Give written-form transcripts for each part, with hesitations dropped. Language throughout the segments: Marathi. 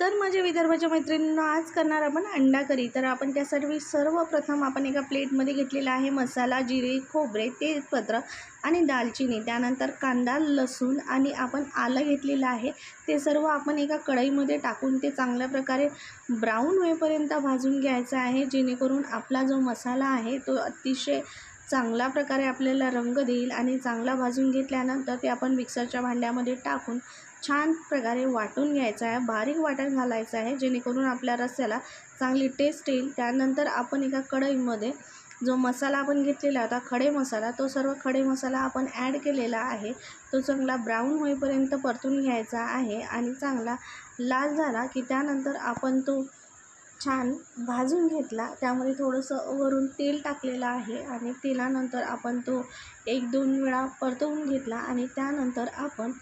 तर माझ्या विदर्भाच्या मैत्रिणींना आज करणार आपण अंडा करी। तर आपण त्यासाठी सर्वप्रथम आपण एका प्लेटमध्ये घेतलेला आहे मसाला, जिरे, खोबरे, तेजपत्र आणि दालचिनी, त्यानंतर कांदा, लसूण आणि आपण आलं घेतलेलं आहे। ते सर्व आपण एका कढईमध्ये टाकून ते चांगल्या प्रकारे ब्राऊन होईपर्यंत भाजून घ्यायचं आहे, जेणेकरून आपला जो मसाला आहे तो अतिशय चांगल्या प्रकारे आपल्याला रंग देईल। आणि चांगला भाजून घेतल्यानंतर ते आपण मिक्सरच्या भांड्यामध्ये टाकून छान प्रकारे वाटून घ्यायचं आहे, बारीक वाटण घालायचं आहे, जेणेकरून आपल्या रस्स्याला चांगली टेस्ट येईल। त्यानंतर आपण एका कढईमध्ये जो मसाला आपण घेतलेला होता खडे मसाला, तो सर्व खडे मसाला आपण ॲड केलेला आहे। तो चांगला ब्राऊन होईपर्यंत परतून घ्यायचा आहे आणि चांगला लाल झाला की त्यानंतर आपण तो छान भाजून घेतला। त्यामध्ये थोडंसं वरून तेल टाकलेलं आहे आणि तेलानंतर आपण तो 1-2 वेळा परतवून घेतला आणि त्यानंतर आपण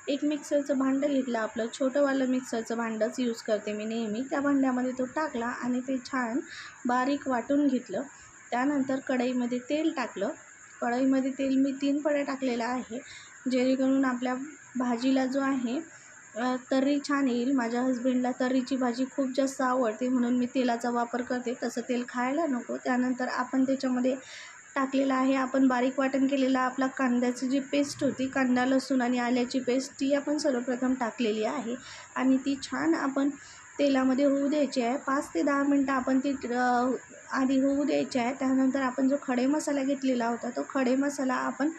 एक मिक्सरचं भांडं घेतलं, आपलं छोटंवालं मिक्सरचं भांडंच यूज करते मी नेहमी। त्या भांड्यामध्ये तो टाकला आणि ते छान बारीक वाटून घेतलं। त्यानंतर कढईमध्ये तेल टाकलं, कढईमध्ये तेल मी 3 पळ्या टाकलेला आहे, जेणेकरून आपल्या भाजीला जो आहे तर्री छान येईल। माझ्या हस्बंडला तर्रीची भाजी खूप जास्त आवडते, म्हणून मी तेलाचा वापर करते, तसं तेल खायला नको। त्यानंतर आपण त्याच्यामध्ये टाकलेला आहे आपण बारीक वाटण केलेला आपला कांद्याची जी पेस्ट होती, कांदा, लसूण आणि आल्याची पेस्ट, ती आपण सर्वप्रथम टाकलेली आहे आणि ती छान आपण तेलामध्ये होऊ द्यायची आहे। 5 ते 10 मिनटं आपण ती आधी होऊ द्यायची आहे। त्यानंतर आपण जो खडे मसाला घेतलेला होता तो खडे मसाला आपण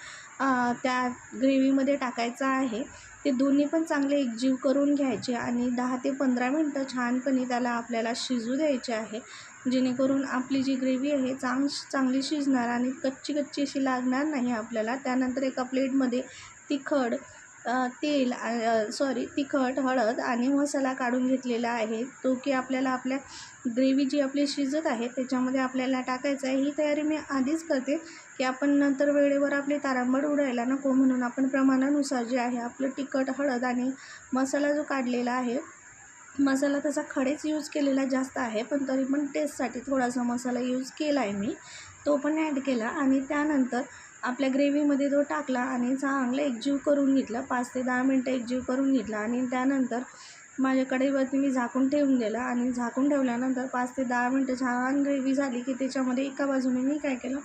त्या ग्रेव्हीमध्ये टाकायचा आहे। ते दोन्ही पण चांगले एकजीव करून घ्यायचे आणि 10 ते 15 मिनटं छानपणे त्याला आपल्याला शिजू द्यायचे आहे, जेणेकरून आपली जी ग्रेव्ही आहे चांगली शिजणार आणि कच्ची अशी लागणार नाही आपल्याला। त्यानंतर एका प्लेटमध्ये तिखट, हळद आणि मसाला काढून घेतलेला आहे, तो की आपल्याला आपल्या ग्रेव्ही जी आपली शिजत आहे त्याच्यामध्ये आपल्याला टाकायचा आहे। ही तयारी मी आधीच करते की आपण नंतर वेळेवर आपली तारांबळ उडायला नको, म्हणून आपण प्रमाणानुसार जे आहे आपलं तिखट, हळद आणि मसाला जो काढलेला आहे, मसाला तसा खडेच यूज केलेला जास्त आहे, पण तरी पण टेस्टसाठी थोडासा मसाला यूज केला आहे मी, तो पण ॲड केला आणि त्यानंतर आपल्या ग्रेव्हीमध्ये तो टाकला आणि चांगलं एकजीव करून घेतलं। 5 ते 10 मिनटं एकजीव करून घेतला आणि त्यानंतर माझ्या कढईवरती मी झाकून ठेवून दिलं आणि झाकून ठेवल्यानंतर 5 ते 10 मिनटं छान ग्रेव्ही झाली की त्याच्यामध्ये एका बाजूने मी काय केलं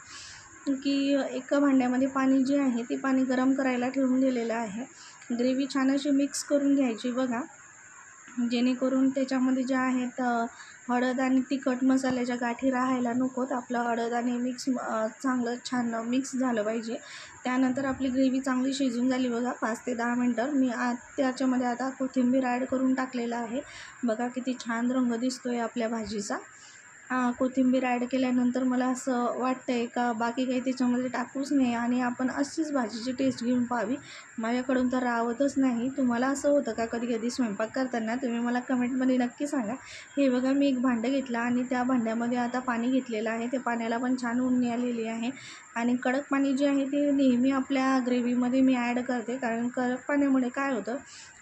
की एका भांड्यामध्ये पाणी जे आहे ते पाणी गरम करायला ठेवून दिलेलं आहे। ग्रेव्ही छान अशी मिक्स करून घ्यायची बघा, जेणेकरून त्याच्यामध्ये ज्या आहेत हळद आणि तिखट मसाल्याच्या गाठी राहायला नकोत। आपलं हळद आणि चांगलं छान मिक्स झालं पाहिजे। त्यानंतर आपली ग्रेव्ही चांगली शिजून झाली बघा 5 ते 10 मिनटं। मी त्याच्यामध्ये आता कोथिंबीर ॲड करून टाकलेला आहे, बघा किती छान रंग दिसतोय आपल्या भाजीचा। कोथिंबीर ॲड केल्यानंतर मला असं वाटतं आहे का बाकी काही त्याच्यामध्ये टाकूच नाही आणि आपण अशीच भाजीची टेस्ट घेऊन पाहावी, माझ्याकडून तर राहतच नाही। तुम्हाला असं होतं का कधी कधी स्वयंपाक करताना? तुम्ही मला कमेंटमध्ये नक्की सांगा। हे बघा मी एक भांडं घेतलं आणि त्या भांड्यामध्ये आता पाणी घेतलेलं आहे, त्या पाण्याला पण छान उकळी आलेली आहे आणि कडक पाणी जे आहे ते नेहमी आपल्या ग्रेव्हीमध्ये मी ॲड करते, कारण कडक पाण्यामुळे काय होतं,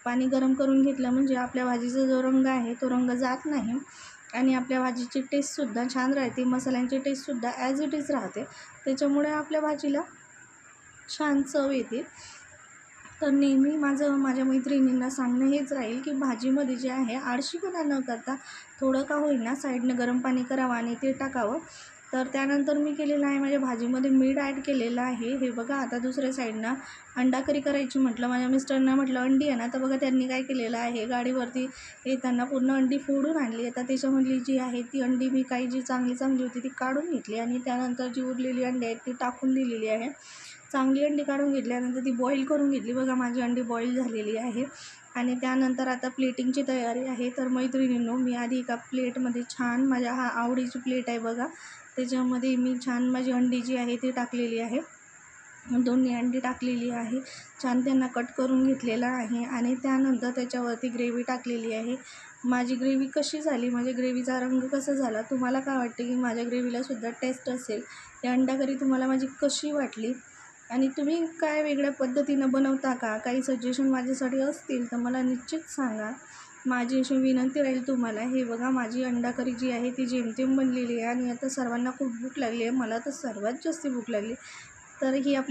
पाणी गरम करून घेतलं म्हणजे आपल्या भाजीचा जो रंग आहे तो रंग जात नाही आणि आपल्या भाजीची टेस्टसुद्धा छान राहते, मसाल्यांची टेस्टसुद्धा ॲज इट इज राहते, त्याच्यामुळे आपल्या भाजीला छान चव येते। तर नेहमी माझ्या मैत्रिणींना सांगणं हेच राहील की भाजीमध्ये जे आहे आळशीपणा न करता थोडं का होईना साईडनं गरम पाणी करावं आणि ते टाकावं। तर त्यानंतर मी केलेलं आहे माझ्या भाजीमध्ये मीठ ॲड केलेलं आहे। हे बघा आता दुसऱ्या साईडनं अंडा करी करायची म्हटलं, माझ्या मिस्टरना म्हटलं अंडी आहे ना, तर बघा त्यांनी काय केलेलं आहे, गाडीवरती येताना पूर्ण अंडी फोडून आणली। आता त्याच्यामधली जी आहे ती अंडी मी काही जी चांगली होती ती काढून घेतली आणि त्यानंतर जी उरलेली अंडी आहेत ती टाकून दिलेली आहे। चांगली अंडी काढून घेतल्यानंतर ती बॉईल करून घेतली, बघा माझी अंडी बॉईल झालेली आहे आणि त्यानंतर आता प्लेटिंगची तयारी आहे। तर मैत्रिणींनो, मी आधी एका प्लेटमध्ये छान माझ्या आवडीची प्लेट आहे बघा, त्याच्यामध्ये मी छान माझी अंडी जी आहे ती टाकलेली आहे, दोन्ही अंडी टाकलेली आहे, छान त्यांना कट करून घेतलेला आहे आणि त्यानंतर त्याच्यावरती ग्रेव्ही टाकलेली आहे। माझी ग्रेव्ही कशी झाली, माझ्या ग्रेव्हीचा रंग कसा झाला, तुम्हाला काय वाटते की माझ्या ग्रेव्हीलासुद्धा टेस्ट असेल, या अंडा करी तुम्हाला माझी कशी वाटली आणि तुम्ही काय वेगळ्या पद्धतीनं बनवता का, काही सजेशन माझ्यासाठी असतील तर मला निश्चित सांगा, माझी अशी विनंती राहील तुम्हाला। हे बघा माझी अंडा करी जी आहे ती जेमतेम बनलेली आहे आणि आता सर्वांना खूप भूक लागली आहे, मला तर सर्वात जास्त भूक लागली। तर ही आपली